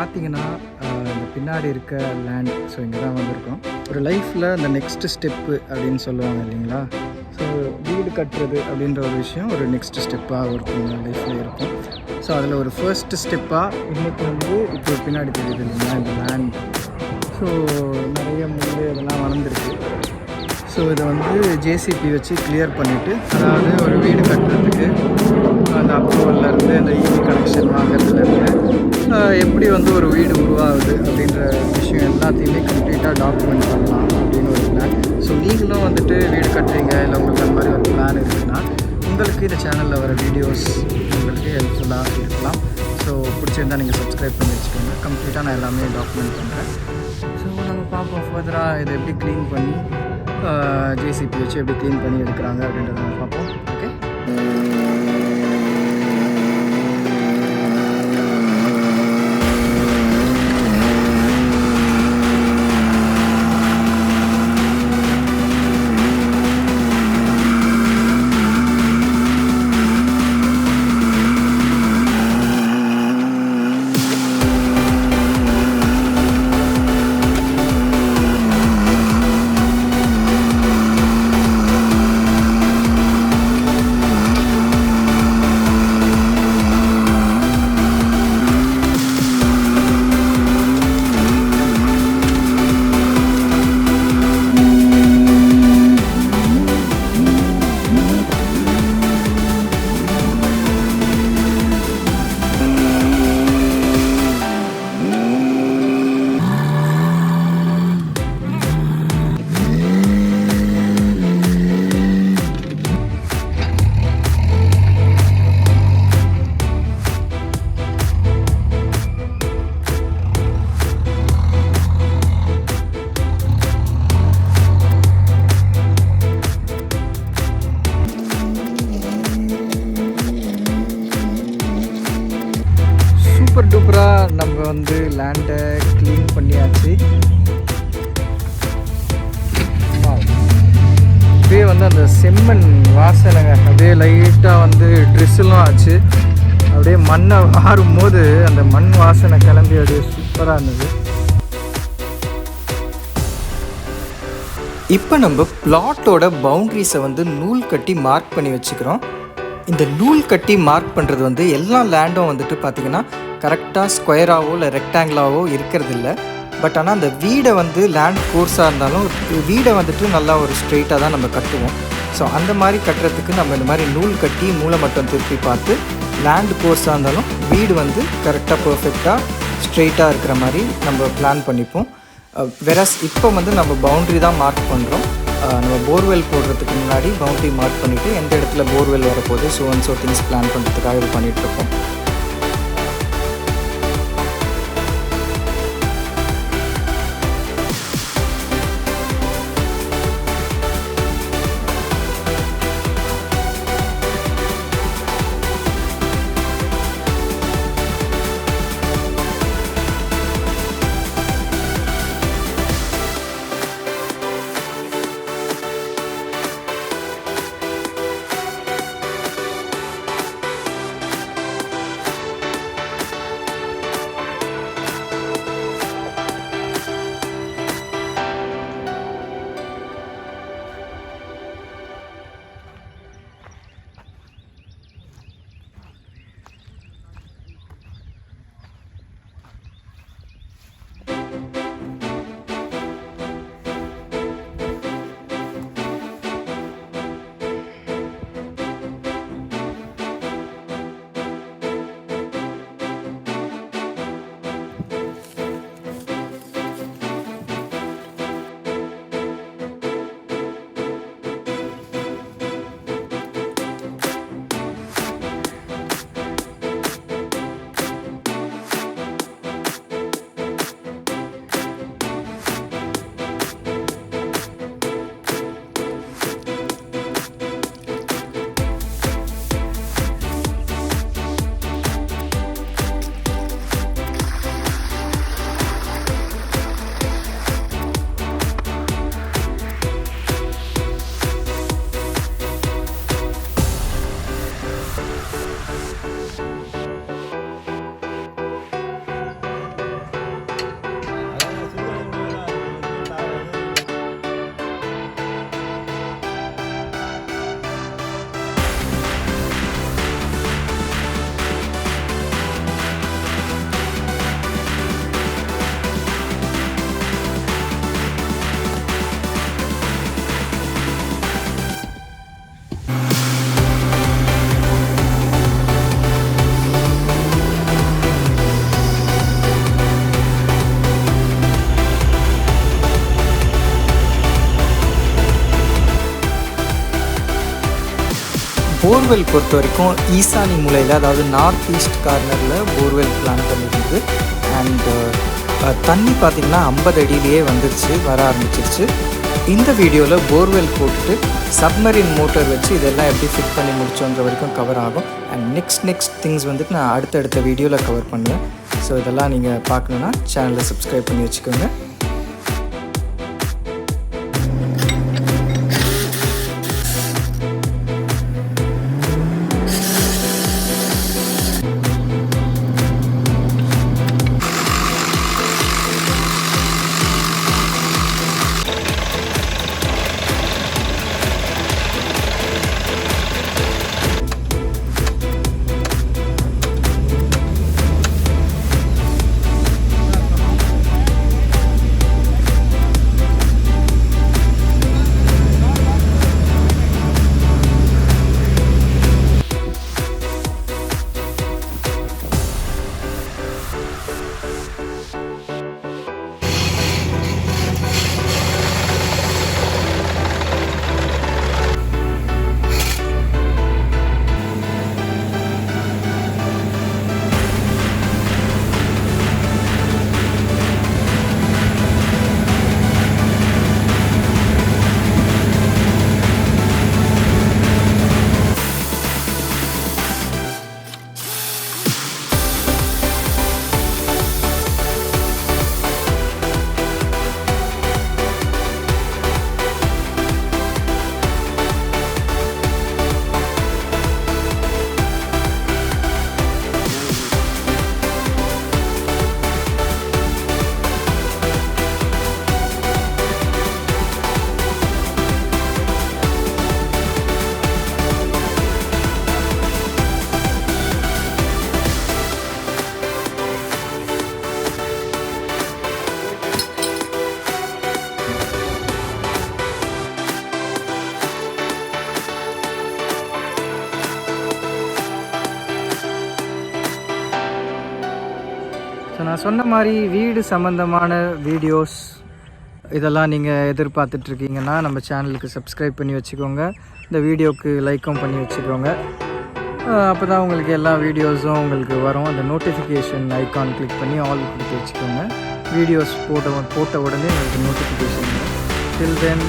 பார்த்தீங்கன்னா இந்த பின்னாடி இருக்க லேண்ட். ஸோ இங்கே தான் வந்திருக்கோம். ஒரு லைஃப்பில் இந்த நெக்ஸ்ட் ஸ்டெப்பு அப்படின்னு சொல்லுவாங்க இல்லைங்களா. ஸோ வீடு கட்டுறது அப்படின்ற ஒரு விஷயம் ஒரு நெக்ஸ்ட் ஸ்டெப்பாக ஒருத்தவங்க லைஃப்பில் இருக்கும். ஸோ அதில் ஒரு ஃபர்ஸ்ட் ஸ்டெப்பாக இன்றைக்கி வந்து இப்போ பின்னாடி தெரியுது இல்லைங்களா இந்த லேண்ட். ஸோ நிறைய முள்ளு அதெல்லாம் வளர்ந்துருக்கு. ஸோ இதை வந்து ஜேசிபி வச்சு கிளியர் பண்ணிவிட்டு, அதாவது ஒரு வீடு கட்டுறதுக்கு அந்த அப்ரூவல்லேருந்து அந்த இபி கனெக்ஷன் வாங்குறதுலேருந்து எப்படி வந்து ஒரு வீடு உருவாகுது அப்படின்ற விஷயம் எல்லாத்தையுமே கம்ப்ளீட்டாக டாக்குமெண்ட் பண்ணலாம் அப்படின்னு ஒரு பிளான். ஸோ நீங்களும் வந்துட்டு வீடு கட்டுறீங்க, இல்லை உங்களுக்கு அந்த மாதிரி ஒரு பிளான் இருக்குன்னா உங்களுக்கு இந்த சேனலில் வர வீடியோஸ் உங்களுக்கு ஹெல்ப்ஃபுல்லாக இருக்கலாம். ஸோ பிடிச்சிருந்தால் நீங்கள் சப்ஸ்கிரைப் பண்ணி வச்சுக்கோங்க. கம்ப்ளீட்டாக நான் எல்லாமே டாக்குமெண்ட் பண்ணுறேன். ஸோ நம்ம பார்ப்போம் ஃபர்தராக இதை எப்படி க்ளீன் பண்ணி ஜேசிபி வச்சு எப்படி க்ளீன் பண்ணி எடுக்கிறாங்க அப்படின்றத நம்ம பார்ப்போம். ஓகே. சூப்பர் டூப்பராக நம்ம வந்து லேண்டை க்ளீன் பண்ணியாச்சு. அப்படியே வந்து அந்த செம்மண் வாசனைங்க அப்படியே லைட்டாக வந்து ட்ரெஸ்ஸெல்லாம் ஆச்சு. அப்படியே மண்ணை ஆறும் போது அந்த மண் வாசனை கிளம்பி அப்படியே சூப்பராக இருந்தது. இப்போ நம்ம பிளாட்டோட பவுண்ட்ரிஸை வந்து நூல் கட்டி மார்க் பண்ணி வச்சுக்கிறோம். இந்த நூல் கட்டி மார்க் பண்ணுறது வந்து எல்லா லேண்டும் வந்துட்டு பார்த்திங்கன்னா கரெக்டாக ஸ்கொயராகவோ இல்லை ரெக்டாங்கிளாவோ இருக்கிறது இல்லை. பட் ஆனால் அந்த வீடை வந்து லேண்ட் கோர்ஸாக இருந்தாலும் வீடை வந்துட்டு நல்லா ஒரு ஸ்ட்ரெயிட்டாக தான் நம்ம கட்டுவோம். ஸோ அந்த மாதிரி கட்டுறதுக்கு நம்ம இந்த மாதிரி நூல் கட்டி மூளை மட்டும் திருப்பி பார்த்து லேண்ட் கோர்ஸாக இருந்தாலும் வீடு வந்து கரெக்டாக பர்ஃபெக்டாக ஸ்ட்ரெயிட்டாக இருக்கிற மாதிரி நம்ம பிளான் பண்ணிப்போம். வெரஸ் இப்போ வந்து நம்ம பவுண்ட்ரி தான் மார்க் பண்ணுறோம். நம்ம போர்வெல் போடுறதுக்கு முன்னாடி பவுண்ட்ரி மார்க் பண்ணிவிட்டு எந்த இடத்துல போர்வெல் வரப்போகுது ஸோ திங்ஸ் பிளான் பண்ணுறதுக்காக இது பண்ணிகிட்ருக்கோம். போர்வெல் பொறுத்த வரைக்கும் ஈசானி மூலையில், அதாவது நார்த் ஈஸ்ட் கார்னரில் போர்வெல் பிளான் பண்ணியிருந்து. அண்டு தண்ணி பார்த்திங்கன்னா 50 அடியிலேயே வர ஆரம்பிச்சிருச்சு. இந்த வீடியோவில் போர்வெல் போட்டுட்டு சப்மரின் மோட்டர் வச்சு இதெல்லாம் எப்படி ஃபிட் பண்ணி முடிச்சோன்ற வரைக்கும் கவர் ஆகும். அண்ட் நெக்ஸ்ட் திங்ஸ் வந்துட்டு நான் அடுத்தடுத்த வீடியோவில் கவர் பண்ணுவேன். ஸோ இதெல்லாம் நீங்கள் பார்க்கணுன்னா சேனலை சப்ஸ்கிரைப் பண்ணி வச்சுக்கோங்க. ஸோ நான் சொன்ன மாதிரி வீடு சம்மந்தமான வீடியோஸ் இதெல்லாம் நீங்கள் எதிர்பார்த்துட்ருக்கீங்கன்னா நம்ம சேனலுக்கு சப்ஸ்கிரைப் பண்ணி வச்சுக்கோங்க. இந்த வீடியோவுக்கு லைக்கும் பண்ணி வச்சுக்கோங்க. அப்போ தான் உங்களுக்கு எல்லா வீடியோஸும் உங்களுக்கு வரும். அந்த நோட்டிஃபிகேஷன் ஐக்கான் கிளிக் பண்ணி ஆல் கொடுத்து வச்சுக்கோங்க. வீடியோஸ் போட்ட உடனே உங்களுக்கு நோட்டிஃபிகேஷன். டில் தென்